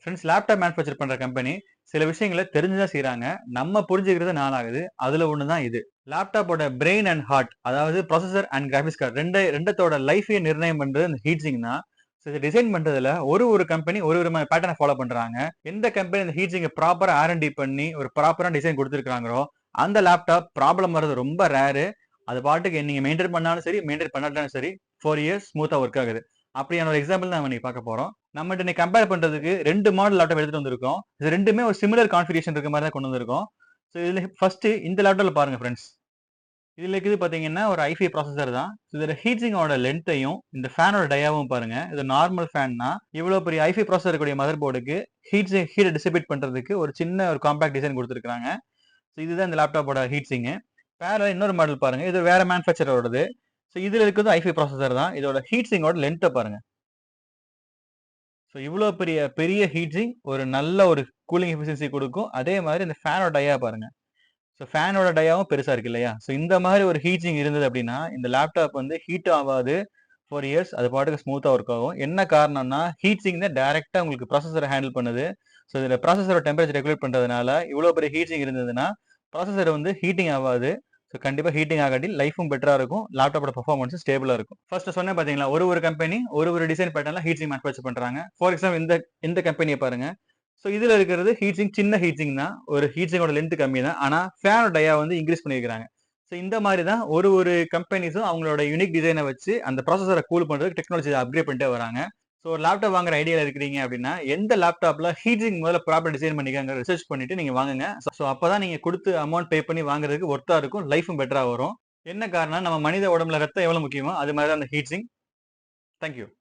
Friends, laptop manufacture பண்ற company சில விஷயங்கள தெரிஞ்சு தான் செய்றாங்க. நம்ம புரிஞ்சுக்கிறது நாள் ஆகுது. அதுல ஒண்ணு தான் இது. லேப்டாப்போட பிரெயின் அண்ட் ஹார்ட், அதாவது ப்ராசஸர் அண்ட் கிராபிக்ஸ் கார்ட் 2 லைஃபையே நிர்ணயம் பண்றது இந்த ஹீட் சிங்க் தான். ஸோ இத டிசைன் பண்றதுல ஒரு கம்பெனி ஒரு விதமான பேட்டர்ன ஃபாலோ பண்றாங்க. எந்த கம்பெனி இந்த ஹீட் சிங்க ப்ராப்பரா ஆர்&டி பண்ணி ஒரு ப்ராப்பரான டிசைன் குடுத்திருக்காங்களோ, அந்த லேப்டாப் ப்ராப்ளம் வர்றது ரொம்ப ரேரு. அது பாட்டுக்கு நீங்க மெயின்டெயின் பண்ணாலும் சரி, மெயின்டெயின் பண்ணாட்டாலும் சரி, 4 இயர்ஸ் ஸ்மூத்தா ஒர்க் ஆகுது. அப்படியான ஒரு எக்ஸாம்பிள் தான் நம்ம இன்னைக்கு பார்க்க போறோம். நம்மட்ட இன்னைக்கு கம்பேர் பண்றதுக்கு 2 மாடல் லேப்டாப் எடுத்துட்டு வந்திருக்கோம். இது 2மே ஒரு சிமிலர் கான்ஃபிகரேஷன் இருக்க மாரி தான் கொண்டு வந்திருக்கோம். ஸோ இதுல ஃபர்ஸ்ட் இந்த லேப்டாப்ல பாருங்க ஃபிரெண்ட்ஸ். இதுல இருக்குது பாத்தீங்கன்னா ஒரு i5 ப்ராசஸர் தான். இதுல ஹீட் சிங்கோட லென்த்தையும் இந்த ஃபேனோட டயாவும் பாருங்க. இது நார்மல் ஃபேன்னா இவ்வளவு பெரிய i5 ப்ராசஸர் இருக்கக்கூடிய மதர் போர்டுக்கு ஹீட்ட டிசிபேட் பண்றதுக்கு ஒரு சின்ன ஒரு காம்பாக்ட் டிசைன் கொடுத்துருக்காங்க. ஸோ இதுதான் இந்த லேப்டாப்போட ஹீட் சிங்கு. வேற இன்னொரு மாடல் பாருங்க. இது வேற மேனுஃபேக்சரோடது. ஸோ இதுல இருக்கிறது i5 ப்ராசஸர் தான். இதோட ஹீட் சிங்கோட லென்த்தை பாருங்க. ஸோ இவ்வளோ பெரிய பெரிய ஹீட் சிங்க் ஒரு நல்ல ஒரு கூலிங் எஃபிஷியன்சி கொடுக்கும். அதே மாதிரி இந்த ஃபேனோட டயா பாருங்க. ஸோ ஃபேனோட டயாவும் பெருசா இருக்கு இல்லையா? ஸோ இந்த மாதிரி ஒரு ஹீட் சிங்க் இருந்தது அப்படின்னா இந்த லேப்டாப் வந்து ஹீட் ஆகாது. 4 இயர்ஸ் அது பாட்டுக்கு ஸ்மூத்தா ஒர்க் ஆகும். என்ன காரணம்னா ஹீட் சிங்க் தான் டைரக்டா உங்களுக்கு ப்ராசஸரை ஹேண்டில் பண்ணுது. ஸோ இதுல ப்ராசஸரோட டெம்பரேச்சர் ரெகுலேட் பண்றதுனால இவ்வளோ பெரிய ஹீட் சிங்க் இருந்ததுன்னா ப்ராசஸர் வந்து ஹீட்டிங் ஆகாது. ஸோ கண்டிப்பா ஹீட்டிங் ஆகாட்டி லைஃபும் பெட்டரா இருக்கும். லேப்டாப்போட பெர்ஃபார்மன்ஸும் ஸ்டேபிளா இருக்கும். ஃபர்ஸ்ட் சொன்னேன் பாத்தீங்களா, ஒரு கம்பெனி ஒரு டிசைன் பேட்டர்ன்ல ஹீட் சிங்க் மேனுஃபேக்சர் பண்றாங்க. ஃபார் எக்ஸாம்பிள் இந்த கம்பெனியை பாருங்க. ஸோ இதுல இருக்கிறது ஹீட் சிங்க் சின்ன ஹீட் சிங்க் தான். ஒரு ஹீட் சிங்கோட லென்த் கம்மி தான். ஆனா ஃபேனோட டயா வந்து இன்க்ரீஸ் பண்ணியிருக்காங்க. ஸோ இந்த மாதிரி தான் ஒரு கம்பெனிஸும் அவங்களோட யூனிக் டிசைனை வச்சு அந்த ப்ராசஸரை கூல் பண்றதுக்கு டெக்னாலஜி அப்கிரேட் பண்ணிட்டே வராங்க. ஸோ ஒரு லேப்டாப் வாங்குற ஐடியால இருக்கிறீங்க அப்படின்னா எந்த லேப்டாப்ல ஹீட் சிங்க் முதல்ல ப்ராப்பர் டிசைன் பண்ணிக்காங்க ரிசர்ச் பண்ணிட்டு நீங்க வாங்குங்க. ஸோ அப்பதான் நீங்க கொடுத்து அமௌண்ட் பே பண்ணி வாங்குறதுக்கு ஒர்த்தா இருக்கும், லைஃபும் பெட்டரா வரும். என்ன காரணம், நம்ம மனித உடம்புல ரத்தம் எவ்வளவு முக்கியமோ அது மாதிரி தான் அந்த ஹீட் சிங்க். தேங்க்யூ.